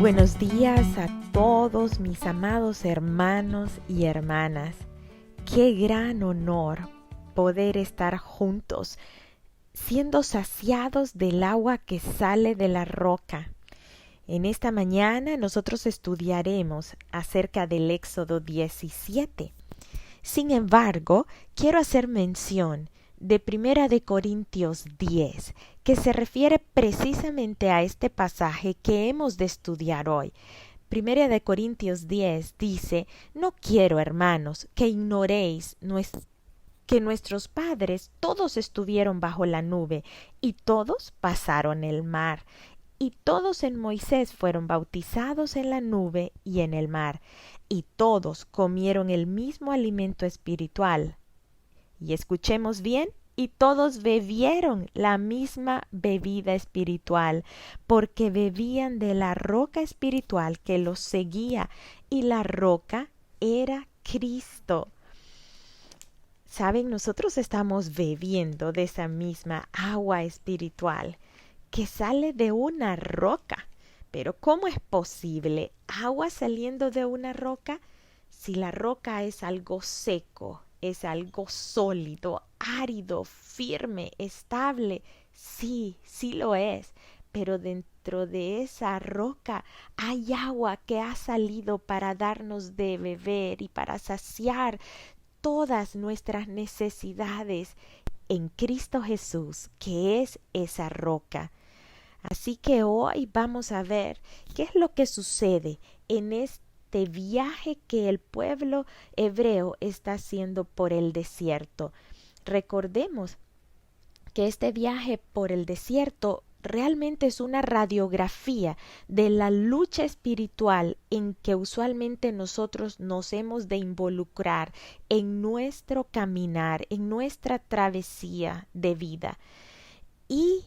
buenos días a todos mis amados hermanos y hermanas. Qué gran honor poder estar juntos, siendo saciados del agua que sale de la roca. En esta mañana nosotros estudiaremos acerca del Éxodo 17. Sin embargo, quiero hacer mención de Primera de Corintios 10, que se refiere precisamente a este pasaje que hemos de estudiar hoy. Primera de Corintios 10 dice: No quiero, hermanos, que ignoréis que nuestros padres todos estuvieron bajo la nube y todos pasaron el mar. Y todos en Moisés fueron bautizados en la nube y en el mar, y todos comieron el mismo alimento espiritual. Y escuchemos bien, y todos bebieron la misma bebida espiritual, porque bebían de la roca espiritual que los seguía, y la roca era Cristo. Saben, nosotros estamos bebiendo de esa misma agua espiritual que sale de una roca. Pero ¿cómo es posible agua saliendo de una roca si la roca es algo seco, es algo sólido, árido, firme, estable? Sí, sí lo es, pero dentro de esa roca hay agua que ha salido para darnos de beber y para saciar todas nuestras necesidades en Cristo Jesús, que es esa roca. Así que hoy vamos a ver qué es lo que sucede en este viaje que el pueblo hebreo está haciendo por el desierto. Recordemos que este viaje por el desierto realmente es una radiografía de la lucha espiritual en que usualmente nosotros nos hemos de involucrar en nuestro caminar, en nuestra travesía de vida. Y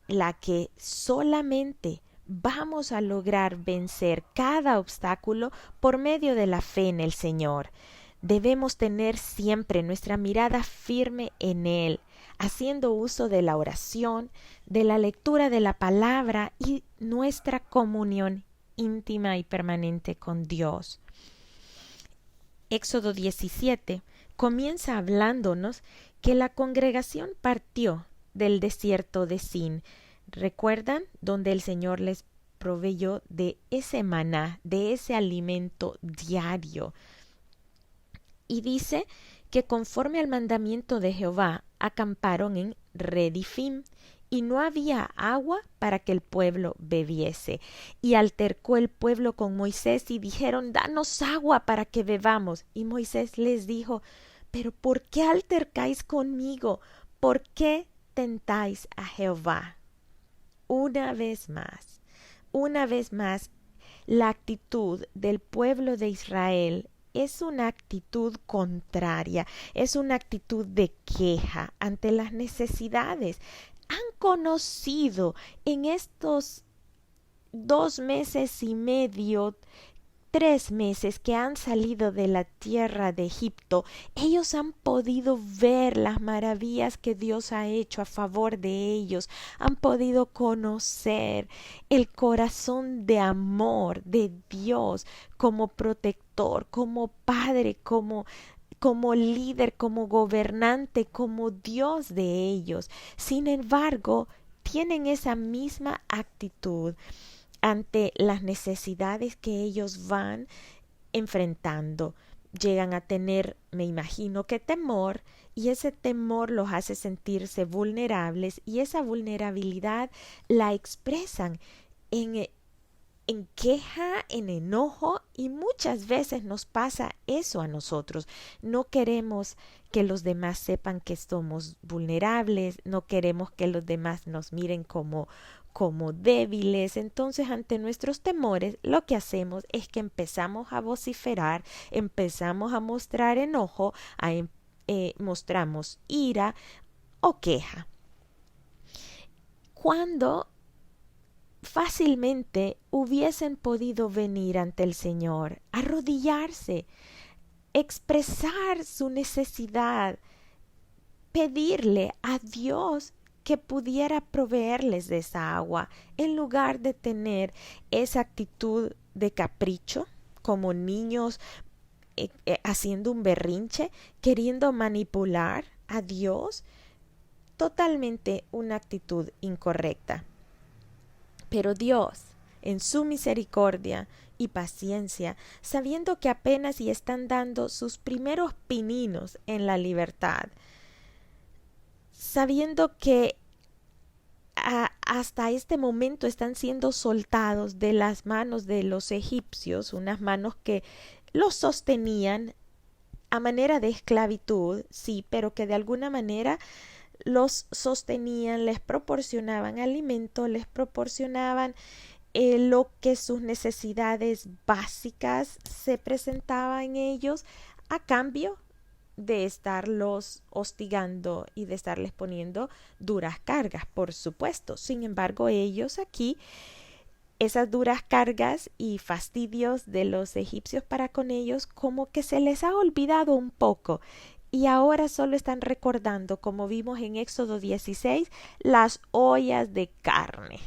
la que solamente vamos a lograr vencer cada obstáculo por medio de la fe en el Señor. Debemos tener siempre nuestra mirada firme en Él, haciendo uso de la oración, de la lectura de la palabra y nuestra comunión íntima y permanente con Dios. Éxodo 17 comienza hablándonos que la congregación partió del desierto de Sin. ¿Recuerdan? Donde el Señor les proveyó de ese maná, de ese alimento diario. Y dice que conforme al mandamiento de Jehová acamparon en Redifim, y no había agua para que el pueblo bebiese. Y altercó el pueblo con Moisés y dijeron: Danos agua para que bebamos. Y Moisés les dijo: ¿Pero por qué altercáis conmigo? ¿Por qué tentáis a Jehová? Una vez más, la actitud del pueblo de Israel es una actitud contraria, es una actitud de queja ante las necesidades. Han conocido en estos 2 meses y medio, 3 meses que han salido de la tierra de Egipto, ellos han podido ver las maravillas que Dios ha hecho a favor de ellos, han podido conocer el corazón de amor de Dios como protector, como padre, como líder, como gobernante, como Dios de ellos. Sin embargo, tienen esa misma actitud ante las necesidades que ellos van enfrentando. Llegan a tener, me imagino que temor, y ese temor los hace sentirse vulnerables, y esa vulnerabilidad la expresan en queja, en enojo, y muchas veces nos pasa eso a nosotros. No queremos que los demás sepan que somos vulnerables, no queremos que los demás nos miren como débiles. Entonces, ante nuestros temores, lo que hacemos es que empezamos a vociferar, empezamos a mostrar enojo, mostramos ira o queja. Cuando fácilmente hubiesen podido venir ante el Señor, arrodillarse, expresar su necesidad, pedirle a Dios que pudiera proveerles de esa agua, en lugar de tener esa actitud de capricho, como niños haciendo un berrinche, queriendo manipular a Dios. Totalmente una actitud incorrecta. Pero Dios, en su misericordia y paciencia, sabiendo que apenas y están dando sus primeros pininos en la libertad, sabiendo que hasta este momento están siendo soltados de las manos de los egipcios, unas manos que los sostenían a manera de esclavitud, sí, pero que de alguna manera los sostenían, les proporcionaban alimento, les proporcionaban lo que sus necesidades básicas se presentaban en ellos a cambio de estarlos hostigando y de estarles poniendo duras cargas, por supuesto. Sin embargo, ellos aquí, esas duras cargas y fastidios de los egipcios para con ellos, como que se les ha olvidado un poco. Y ahora solo están recordando, como vimos en Éxodo 16, las ollas de carne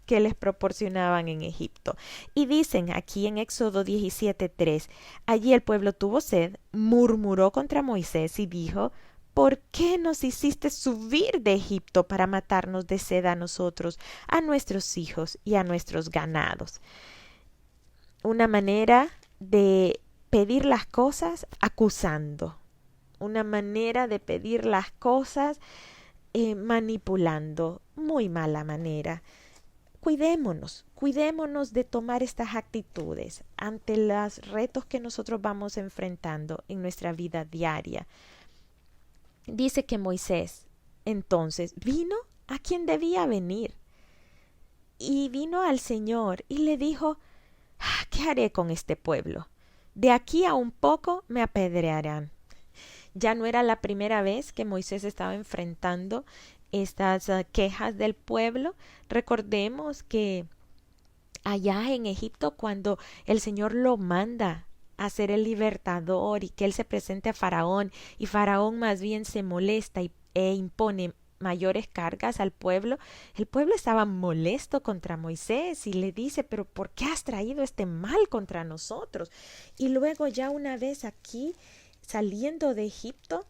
que les proporcionaban en Egipto. Y dicen aquí en Éxodo 17:3, allí el pueblo tuvo sed, murmuró contra Moisés y dijo, ¿por qué nos hiciste subir de Egipto para matarnos de sed a nosotros, a nuestros hijos y a nuestros ganados? Una manera de pedir las cosas acusando. Una manera de pedir las cosas manipulando. Muy mala manera. Cuidémonos de tomar estas actitudes ante los retos que nosotros vamos enfrentando en nuestra vida diaria. Dice que Moisés entonces vino a quien debía venir y vino al Señor y le dijo, ¿qué haré con este pueblo? De aquí a un poco me apedrearán. Ya no era la primera vez que Moisés estaba enfrentando estas quejas del pueblo. Recordemos que allá en Egipto, cuando el Señor lo manda a ser el libertador y que él se presente a Faraón, y Faraón más bien se molesta e impone mayores cargas al pueblo, el pueblo estaba molesto contra Moisés y le dice, pero ¿por qué has traído este mal contra nosotros? Y luego ya una vez aquí, saliendo de Egipto,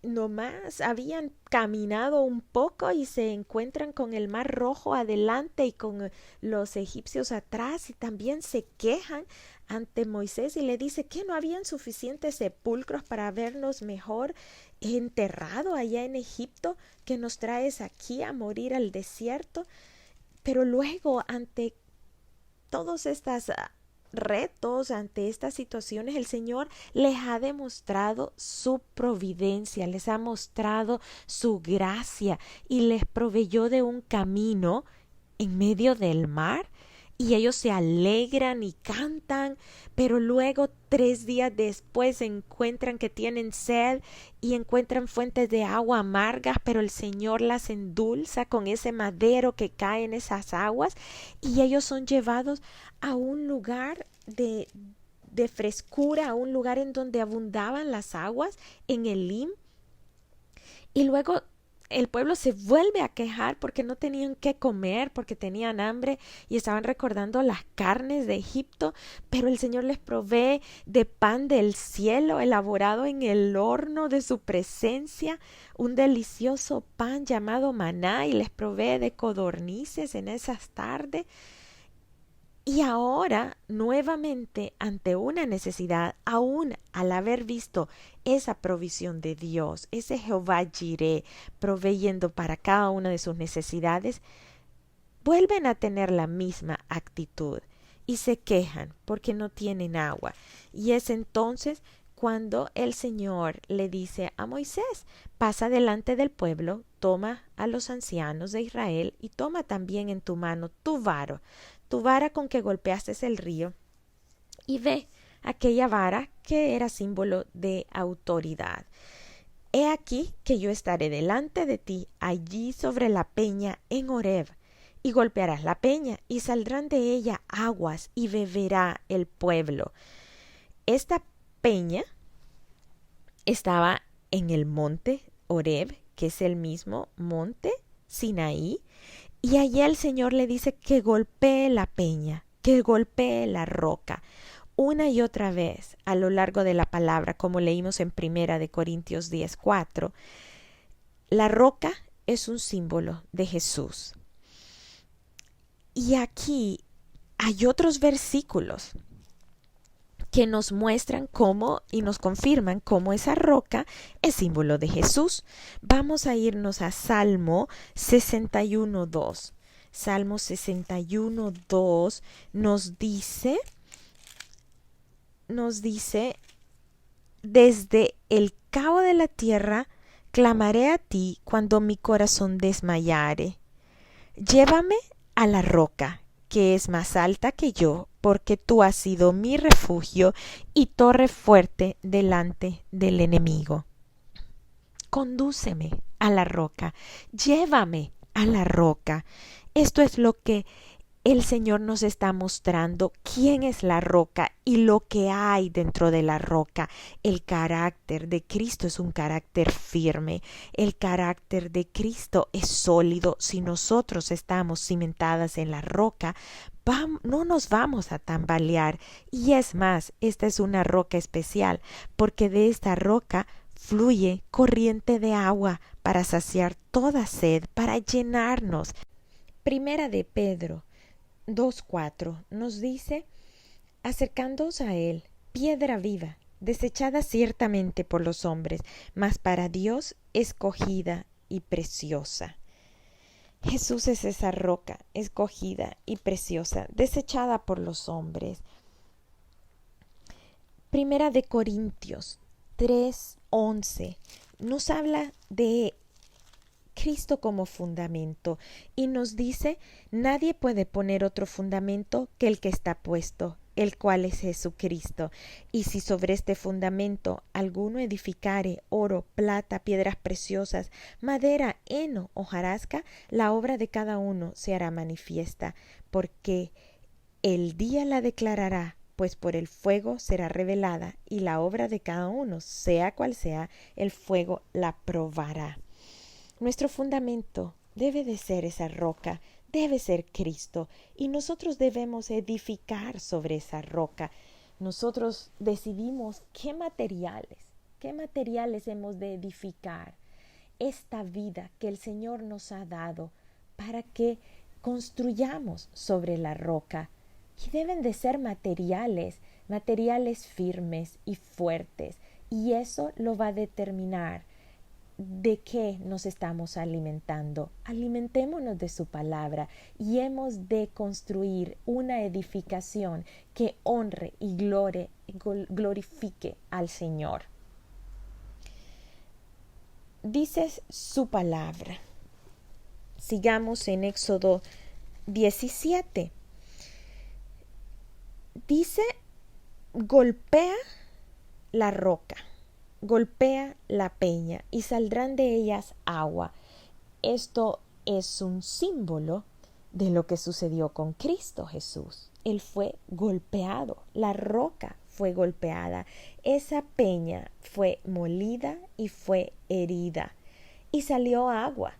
nomás habían caminado un poco y se encuentran con el mar Rojo adelante y con los egipcios atrás, y también se quejan ante Moisés y le dice que no habían suficientes sepulcros para vernos mejor enterrado allá en Egipto, que nos traes aquí a morir al desierto. Pero luego, ante todos estos retos, ante estas situaciones, el Señor les ha demostrado su providencia, les ha mostrado su gracia y les proveyó de un camino en medio del mar. Y ellos se alegran y cantan, pero luego 3 días después se encuentran que tienen sed y encuentran fuentes de agua amargas, pero el Señor las endulza con ese madero que cae en esas aguas, y ellos son llevados a un lugar de frescura, a un lugar en donde abundaban las aguas, en Elim. Y luego el pueblo se vuelve a quejar porque no tenían qué comer, porque tenían hambre y estaban recordando las carnes de Egipto, pero el Señor les provee de pan del cielo elaborado en el horno de su presencia, un delicioso pan llamado maná, y les provee de codornices en esas tardes. Y ahora, nuevamente, ante una necesidad, aún al haber visto esa provisión de Dios, ese Jehová Jireh proveyendo para cada una de sus necesidades, vuelven a tener la misma actitud y se quejan porque no tienen agua. Y es entonces cuando el Señor le dice a Moisés, pasa delante del pueblo, toma a los ancianos de Israel y toma también en tu mano tu vara con que golpeaste el río, y ve aquella vara que era símbolo de autoridad. He aquí que yo estaré delante de ti allí sobre la peña en Horeb, y golpearás la peña, y saldrán de ella aguas, y beberá el pueblo. Esta peña estaba en el monte Horeb, que es el mismo monte Sinaí, y allí el Señor le dice que golpee la peña, que golpee la roca. Una y otra vez a lo largo de la palabra, como leímos en Primera de Corintios 10:4, la roca es un símbolo de Jesús. Y aquí hay otros versículos que nos muestran cómo y nos confirman cómo esa roca es símbolo de Jesús. Vamos a irnos a Salmo 61:2. Salmo 61:2 nos dice, desde el cabo de la tierra clamaré a ti cuando mi corazón desmayare. Llévame a la roca, que es más alta que yo, porque tú has sido mi refugio y torre fuerte delante del enemigo. Condúceme a la roca, llévame a la roca. Esto es lo que el Señor nos está mostrando, quién es la roca y lo que hay dentro de la roca. El carácter de Cristo es un carácter firme. El carácter de Cristo es sólido. Si nosotros estamos cimentadas en la roca, no nos vamos a tambalear. Y es más, esta es una roca especial, porque de esta roca fluye corriente de agua para saciar toda sed, para llenarnos. Primera de Pedro 2:4 nos dice: acercándoos a él, piedra viva, desechada ciertamente por los hombres, mas para Dios escogida y preciosa. Jesús es esa roca escogida y preciosa, desechada por los hombres. Primera de Corintios 3:11 nos habla de Cristo como fundamento y nos dice: nadie puede poner otro fundamento que el que está puesto, el cual es Jesucristo. Y si sobre este fundamento alguno edificare oro, plata, piedras preciosas, madera, heno, hojarasca, la obra de cada uno se hará manifiesta, porque el día la declarará, pues por el fuego será revelada, y la obra de cada uno, sea cual sea, el fuego la probará. Nuestro fundamento debe de ser esa roca, debe ser Cristo, y nosotros debemos edificar sobre esa roca. Nosotros decidimos qué materiales hemos de edificar esta vida que el Señor nos ha dado para que construyamos sobre la roca. Y deben de ser materiales firmes y fuertes, y eso lo va a determinar de qué nos estamos alimentando. Alimentémonos de su palabra y hemos de construir una edificación que honre y glorifique al Señor. Dice su palabra. Sigamos en Éxodo 17. Dice: golpea la roca, golpea la peña y saldrán de ellas agua. Esto es un símbolo de lo que sucedió con Cristo Jesús. Él fue golpeado, la roca fue golpeada, esa peña fue molida y fue herida, y salió agua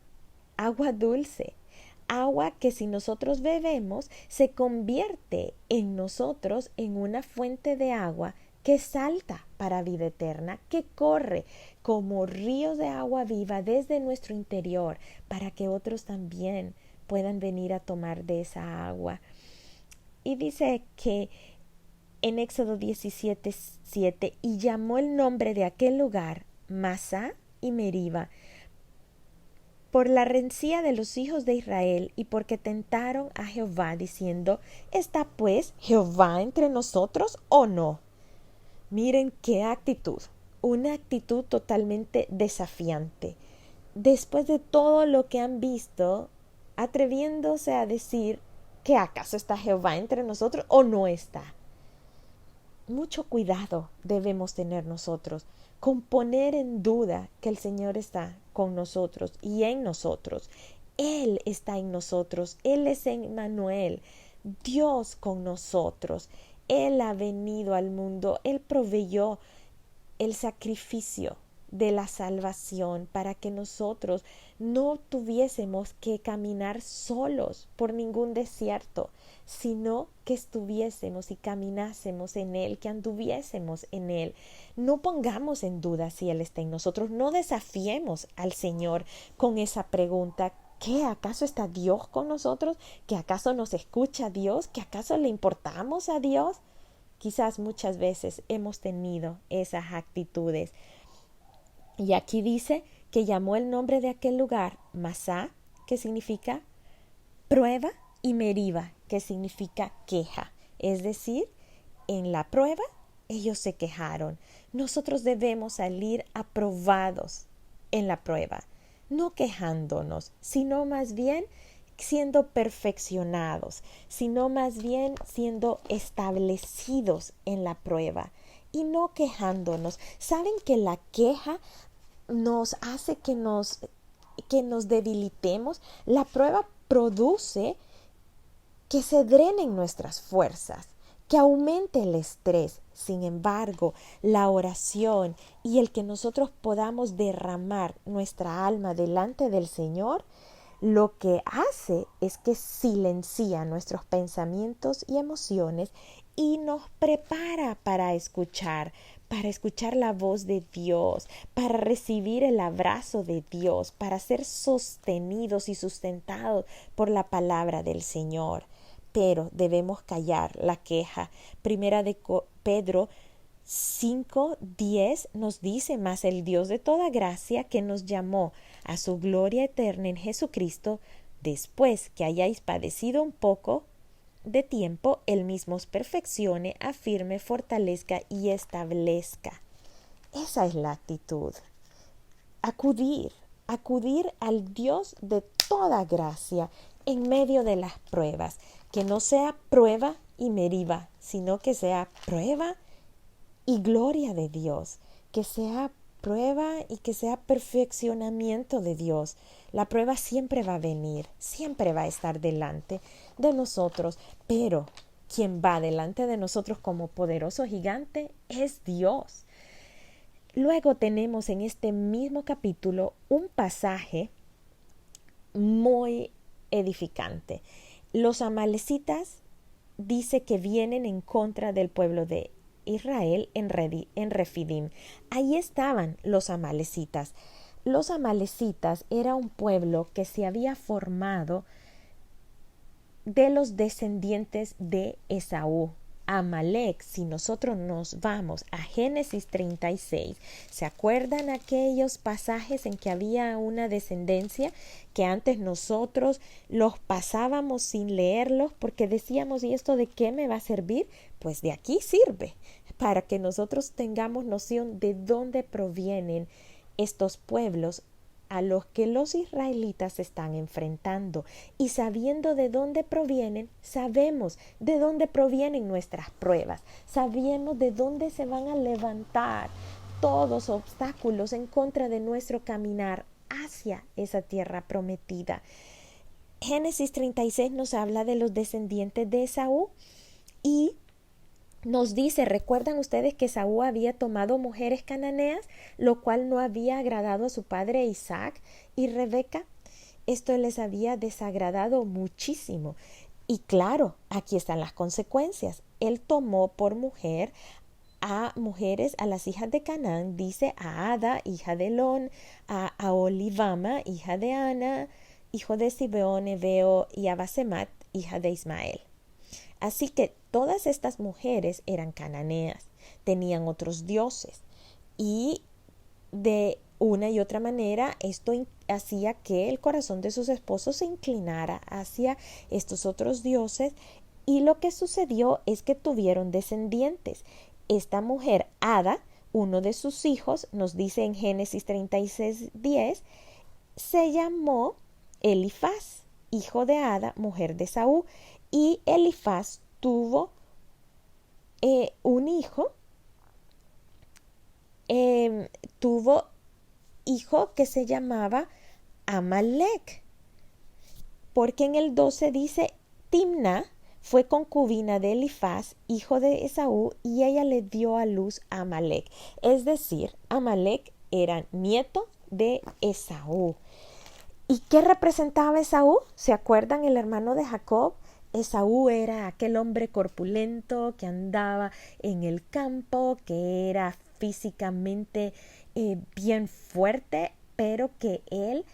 dulce, agua que si nosotros bebemos se convierte en nosotros en una fuente de agua que salta para vida eterna, que corre como ríos de agua viva desde nuestro interior para que otros también puedan venir a tomar de esa agua. Y dice que en Éxodo 17:7, y llamó el nombre de aquel lugar Masá y Meriba, por la rencilla de los hijos de Israel y porque tentaron a Jehová diciendo: ¿está pues Jehová entre nosotros o no? Miren qué actitud, una actitud totalmente desafiante. Después de todo lo que han visto, atreviéndose a decir que acaso está Jehová entre nosotros o no está. Mucho cuidado debemos tener nosotros con poner en duda que el Señor está con nosotros y en nosotros. Él está en nosotros, Él es Emmanuel, Dios con nosotros. Él ha venido al mundo, Él proveyó el sacrificio de la salvación, para que nosotros no tuviésemos que caminar solos por ningún desierto, sino que estuviésemos y caminásemos en Él, que anduviésemos en Él. No pongamos en duda si Él está en nosotros, no desafiemos al Señor con esa pregunta: ¿qué? ¿Acaso está Dios con nosotros? ¿Que acaso nos escucha Dios? ¿Que acaso le importamos a Dios? Quizás muchas veces hemos tenido esas actitudes. Y aquí dice que llamó el nombre de aquel lugar Masá, que significa prueba, y Meriba, que significa queja. Es decir, en la prueba ellos se quejaron. Nosotros debemos salir aprobados en la prueba, no quejándonos, sino más bien siendo perfeccionados, sino más bien siendo establecidos en la prueba y no quejándonos. ¿Saben que la queja nos hace que nos debilitemos? La prueba produce que se drenen nuestras fuerzas, que aumente el estrés. Sin embargo, la oración y el que nosotros podamos derramar nuestra alma delante del Señor, lo que hace es que silencia nuestros pensamientos y emociones y nos prepara para escuchar la voz de Dios, para recibir el abrazo de Dios, para ser sostenidos y sustentados por la palabra del Señor. Pero debemos callar la queja. Primera de Pedro 5:10 nos dice: mas el Dios de toda gracia, que nos llamó a su gloria eterna en Jesucristo, después que hayáis padecido un poco de tiempo, Él mismo os perfeccione, afirme, fortalezca y establezca. Esa es la actitud. Acudir al Dios de toda gracia en medio de las pruebas. Que no sea prueba y Meriba, sino que sea prueba y gloria de Dios, que sea prueba y que sea perfeccionamiento de Dios. La prueba siempre va a venir, siempre va a estar delante de nosotros, pero quien va delante de nosotros como poderoso gigante es Dios. Luego tenemos en este mismo capítulo un pasaje muy edificante. Los amalecitas dice que vienen en contra del pueblo de Israel en Refidim. Ahí estaban los amalecitas. Los amalecitas era un pueblo que se había formado de los descendientes de Esaú. Amalec, si nosotros nos vamos a Génesis 36, ¿se acuerdan aquellos pasajes en que había una descendencia que antes nosotros los pasábamos sin leerlos porque decíamos: ¿y esto de qué me va a servir? Pues de aquí sirve, para que nosotros tengamos noción de dónde provienen estos pueblos a los que los israelitas se están enfrentando, y sabiendo de dónde provienen, sabemos de dónde provienen nuestras pruebas, sabemos de dónde se van a levantar todos obstáculos en contra de nuestro caminar hacia esa tierra prometida. Génesis 36 nos habla de los descendientes de Esaú y nos dice: ¿recuerdan ustedes que Esaú había tomado mujeres cananeas, lo cual no había agradado a su padre Isaac y Rebeca? Esto les había desagradado muchísimo. Y claro, aquí están las consecuencias. Él tomó por mujer a mujeres, a las hijas de Canaán, dice: a Ada, hija de Elón, a Olivama, hija de Ana, hijo de Sibeón, Ebeo, y a Basemat, hija de Ismael. Así que todas estas mujeres eran cananeas, tenían otros dioses, y de una y otra manera esto hacía que el corazón de sus esposos se inclinara hacia estos otros dioses, y lo que sucedió es que tuvieron descendientes. Esta mujer, Ada, uno de sus hijos, nos dice en Génesis 36:10, se llamó Elifaz, hijo de Ada, mujer de Esaú. Y Elifaz tuvo un hijo, hijo que se llamaba Amalec, porque en el 12 dice: Timna fue concubina de Elifaz, hijo de Esaú, y ella le dio a luz a Amalec. Es decir, Amalec era nieto de Esaú. ¿Y qué representaba Esaú? ¿Se acuerdan el hermano de Jacob? Esaú era aquel hombre corpulento que andaba en el campo, que era físicamente bien fuerte, pero que él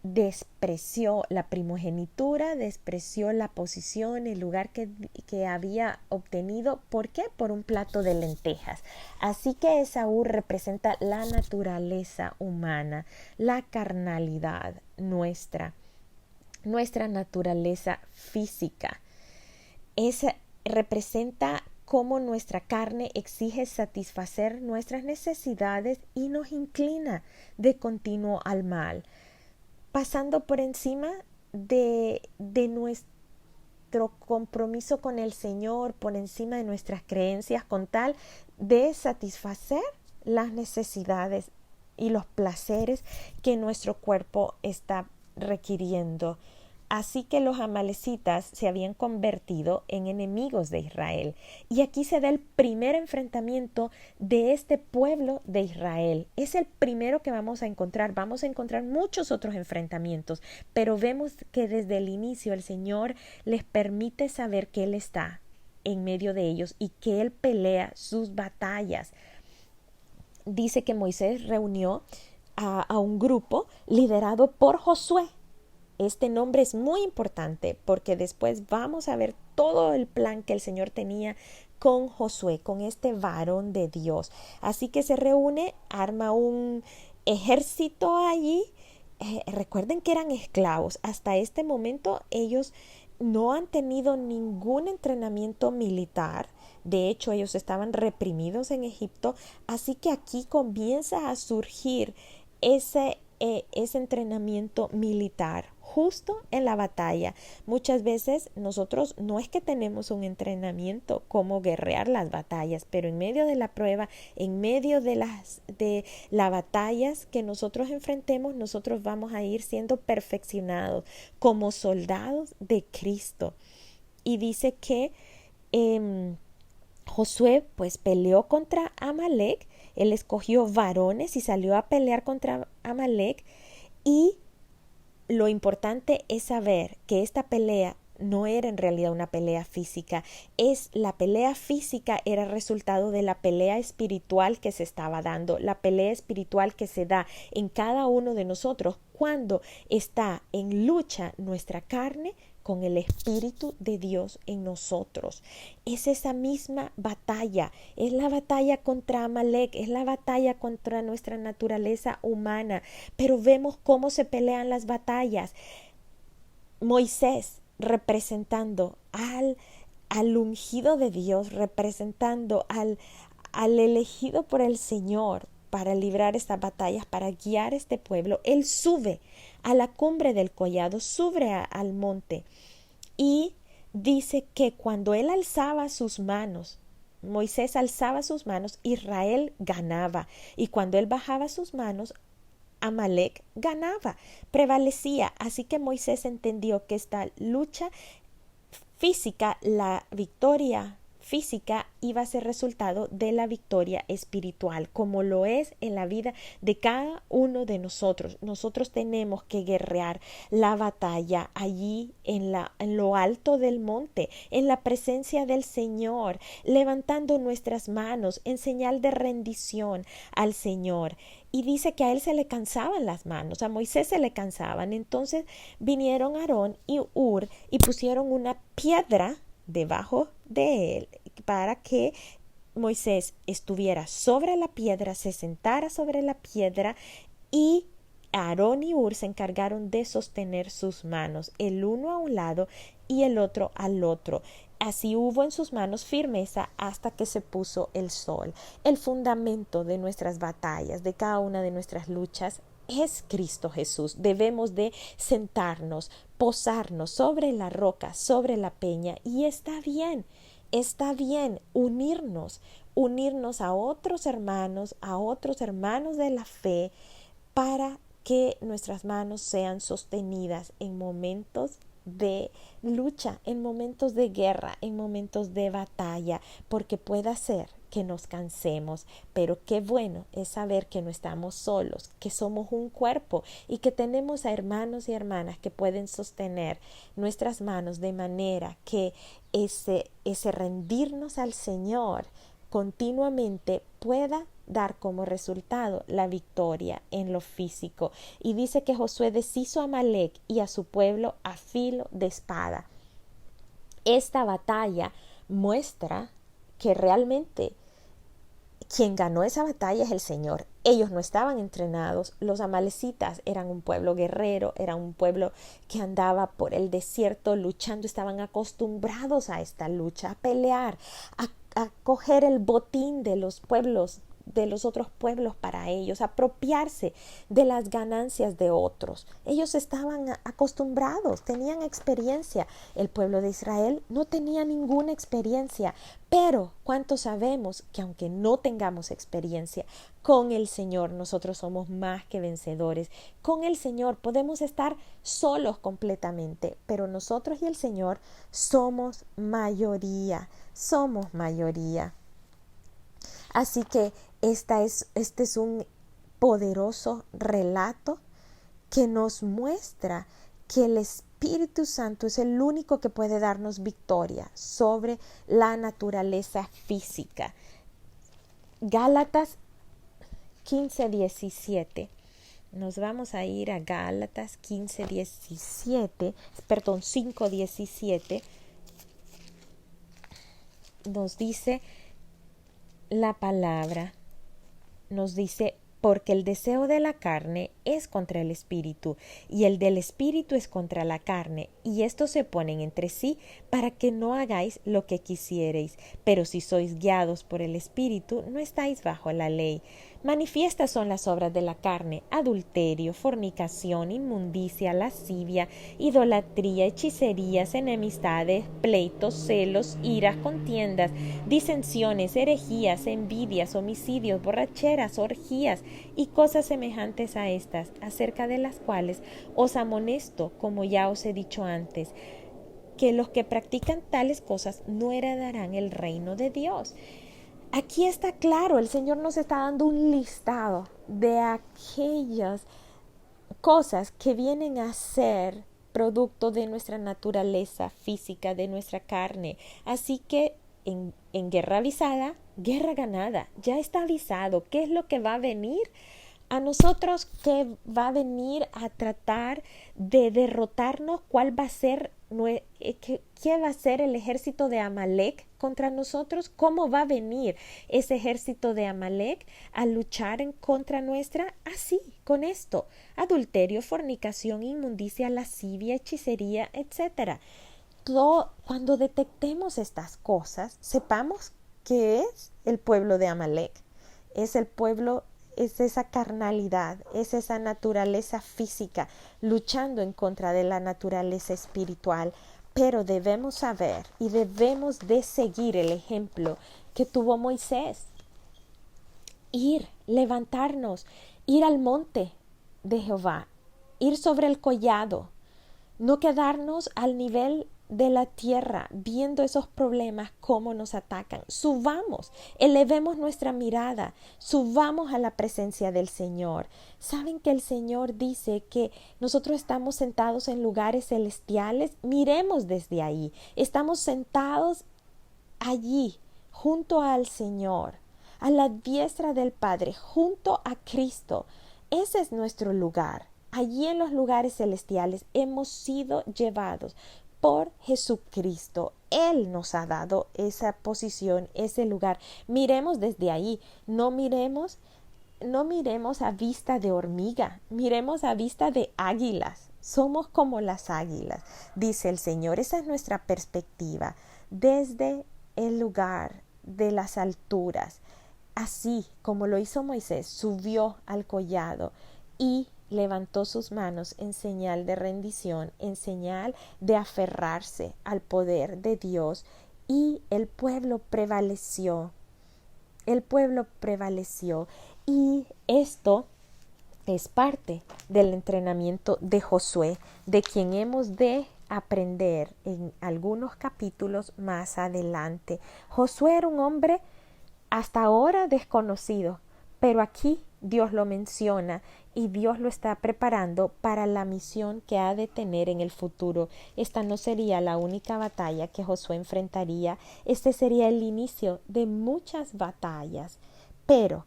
despreció la primogenitura, despreció la posición, el lugar que había obtenido. ¿Por qué? Por un plato de lentejas. Así que Esaú representa la naturaleza humana, la carnalidad nuestra naturaleza física. Representa cómo nuestra carne exige satisfacer nuestras necesidades y nos inclina de continuo al mal, pasando por encima de nuestro compromiso con el Señor, por encima de nuestras creencias, con tal de satisfacer las necesidades y los placeres que nuestro cuerpo está requiriendo. Así que los amalecitas se habían convertido en enemigos de Israel. Y aquí se da el primer enfrentamiento de este pueblo de Israel. Es el primero que vamos a encontrar. Vamos a encontrar muchos otros enfrentamientos, pero vemos que desde el inicio el Señor les permite saber que Él está en medio de ellos y que Él pelea sus batallas. Dice que Moisés reunió a un grupo liderado por Josué. Este nombre es muy importante porque después vamos a ver todo el plan que el Señor tenía con Josué, con este varón de Dios. Así que se reúne, arma un ejército allí. Recuerden que eran esclavos. Hasta este momento ellos no han tenido ningún entrenamiento militar. De hecho, ellos estaban reprimidos en Egipto. Así que aquí comienza a surgir ese entrenamiento militar justo en la batalla. Muchas veces nosotros no es que tenemos un entrenamiento cómo guerrear las batallas, pero en medio de la prueba, en medio de las batallas que nosotros enfrentemos, nosotros vamos a ir siendo perfeccionados como soldados de Cristo. Y dice que Josué pues peleó contra Amalec. Él escogió varones y salió a pelear contra Amalec, y lo importante es saber que esta pelea no era en realidad una pelea física. La pelea física era resultado de la pelea espiritual que se estaba dando, la pelea espiritual que se da en cada uno de nosotros cuando está en lucha nuestra carne con el Espíritu de Dios en nosotros. Es esa misma batalla, es la batalla contra Amalec, es la batalla contra nuestra naturaleza humana, pero vemos cómo se pelean las batallas. Moisés representando al ungido de Dios, representando al elegido por el Señor para librar estas batallas, para guiar este pueblo. Él sube a la cumbre del collado, sube al monte, y dice que cuando él alzaba sus manos, Moisés alzaba sus manos, Israel ganaba, y cuando él bajaba sus manos, Amalec ganaba, prevalecía. Así que Moisés entendió que esta lucha física, la victoria física, iba a ser resultado de la victoria espiritual, como lo es en la vida de cada uno de nosotros. Nosotros tenemos que guerrear la batalla allí en lo alto del monte, en la presencia del Señor, levantando nuestras manos en señal de rendición al Señor. Y dice que a él se le cansaban las manos, a Moisés se le cansaban. Entonces vinieron Aarón y Hur y pusieron una piedra debajo de él para que Moisés estuviera sobre la piedra, se sentara sobre la piedra, y Aarón y Hur se encargaron de sostener sus manos, el uno a un lado y el otro al otro. Así hubo en sus manos firmeza hasta que se puso el sol. El fundamento de nuestras batallas, de cada una de nuestras luchas, es Cristo Jesús. Debemos de sentarnos, posarnos sobre la roca, sobre la peña, y está bien unirnos a otros hermanos de la fe, para que nuestras manos sean sostenidas en momentos de lucha, en momentos de guerra, en momentos de batalla, porque pueda ser que nos cansemos, pero qué bueno es saber que no estamos solos, que somos un cuerpo y que tenemos a hermanos y hermanas que pueden sostener nuestras manos de manera que ese rendirnos al Señor continuamente pueda dar como resultado la victoria en lo físico. Y dice que Josué deshizo a Amalec y a su pueblo a filo de espada. Esta batalla muestra que realmente quien ganó esa batalla es el Señor. Ellos no estaban entrenados. Los amalecitas eran un pueblo guerrero, era un pueblo que andaba por el desierto luchando, estaban acostumbrados a esta lucha, a pelear, a coger el botín de los pueblos, de los otros pueblos para ellos, apropiarse de las ganancias de otros. Ellos estaban acostumbrados, tenían experiencia. El pueblo de Israel no tenía ninguna experiencia, pero ¿cuántos sabemos que aunque no tengamos experiencia, con el Señor nosotros somos más que vencedores? Con el Señor podemos estar solos completamente, pero nosotros y el Señor somos mayoría, somos mayoría. Así que este es un poderoso relato que nos muestra que el Espíritu Santo es el único que puede darnos victoria sobre la naturaleza física. Gálatas 15:17. Nos vamos a ir a Gálatas 5:17. Nos dice la palabra, nos dice: porque el deseo de la carne es contra el espíritu, y el del espíritu es contra la carne, y estos se oponen entre sí para que no hagáis lo que quisiereis. Pero si sois guiados por el espíritu, no estáis bajo la ley. Manifiestas son las obras de la carne: adulterio, fornicación, inmundicia, lascivia, idolatría, hechicerías, enemistades, pleitos, celos, iras, contiendas, disensiones, herejías, envidias, homicidios, borracheras, orgías y cosas semejantes a estas, acerca de las cuales os amonesto, como ya os he dicho antes, que los que practican tales cosas no heredarán el reino de Dios. Aquí está claro, el Señor nos está dando un listado de aquellas cosas que vienen a ser producto de nuestra naturaleza física, de nuestra carne. Así que en guerra avisada, guerra ganada. Ya está avisado qué es lo que va a venir a nosotros, qué va a venir a tratar de derrotarnos, cuál va a ser, qué va a ser el ejército de Amalec contra nosotros, cómo va a venir ese ejército de Amalec a luchar en contra nuestra. Así, con esto: adulterio, fornicación, inmundicia, lascivia, hechicería, etcétera. Cuando detectemos estas cosas, sepamos que es el pueblo de Amalec, es el pueblo, es esa carnalidad, es esa naturaleza física luchando en contra de la naturaleza espiritual. Pero debemos saber y debemos de seguir el ejemplo que tuvo Moisés. Levantarnos, ir al monte de Jehová, ir sobre el collado, no quedarnos al nivel de la tierra viendo esos problemas, cómo nos atacan. Subamos, elevemos nuestra mirada, subamos a la presencia del Señor. ¿Saben que el Señor dice que nosotros estamos sentados en lugares celestiales? Miremos desde ahí. Estamos sentados allí, junto al Señor, a la diestra del Padre, junto a Cristo. Ese es nuestro lugar. Allí en los lugares celestiales hemos sido llevados por Jesucristo. Él nos ha dado esa posición, ese lugar. Miremos desde ahí. No miremos a vista de hormiga, miremos a vista de águilas. Somos como las águilas, dice el Señor. Esa es nuestra perspectiva desde el lugar de las alturas. Así como lo hizo Moisés, subió al collado y levantó sus manos en señal de rendición, en señal de aferrarse al poder de Dios, y el pueblo prevaleció. El pueblo prevaleció, y esto es parte del entrenamiento de Josué, de quien hemos de aprender en algunos capítulos más adelante. Josué era un hombre hasta ahora desconocido, pero aquí Dios lo menciona y Dios lo está preparando para la misión que ha de tener en el futuro. Esta no sería la única batalla que Josué enfrentaría, este sería el inicio de muchas batallas, pero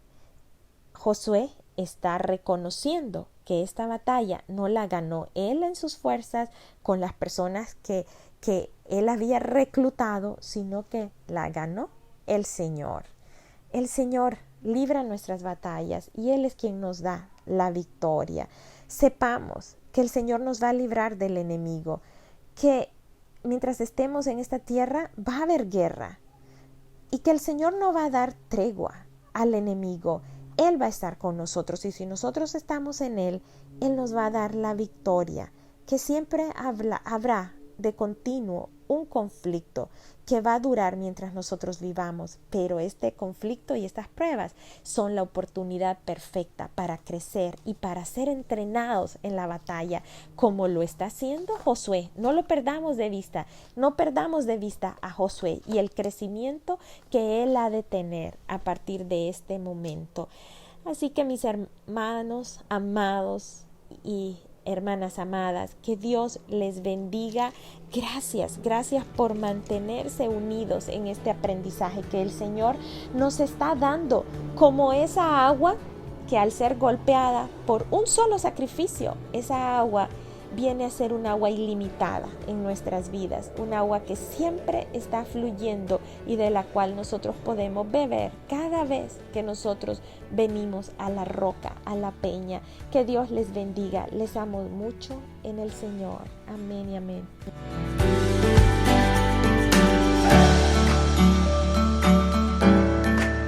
Josué está reconociendo que esta batalla no la ganó él en sus fuerzas con las personas que él había reclutado, sino que la ganó el Señor. El Señor libra nuestras batallas y Él es quien nos da la victoria. Sepamos que el Señor nos va a librar del enemigo, que mientras estemos en esta tierra va a haber guerra y que el Señor no va a dar tregua al enemigo. Él va a estar con nosotros y si nosotros estamos en Él, Él nos va a dar la victoria, que siempre habrá de continuo un conflicto que va a durar mientras nosotros vivamos, pero este conflicto y estas pruebas son la oportunidad perfecta para crecer y para ser entrenados en la batalla, como lo está haciendo Josué. No lo perdamos de vista, no perdamos de vista a Josué y el crecimiento que él ha de tener a partir de este momento. Así que mis hermanos amados y hermanas amadas, que Dios les bendiga. Gracias por mantenerse unidos en este aprendizaje que el Señor nos está dando, como esa agua que al ser golpeada por un solo sacrificio, esa agua viene a ser un agua ilimitada en nuestras vidas, un agua que siempre está fluyendo y de la cual nosotros podemos beber cada vez que nosotros venimos a la roca, a la peña. Que Dios les bendiga, les amo mucho en el Señor. Amén y amén.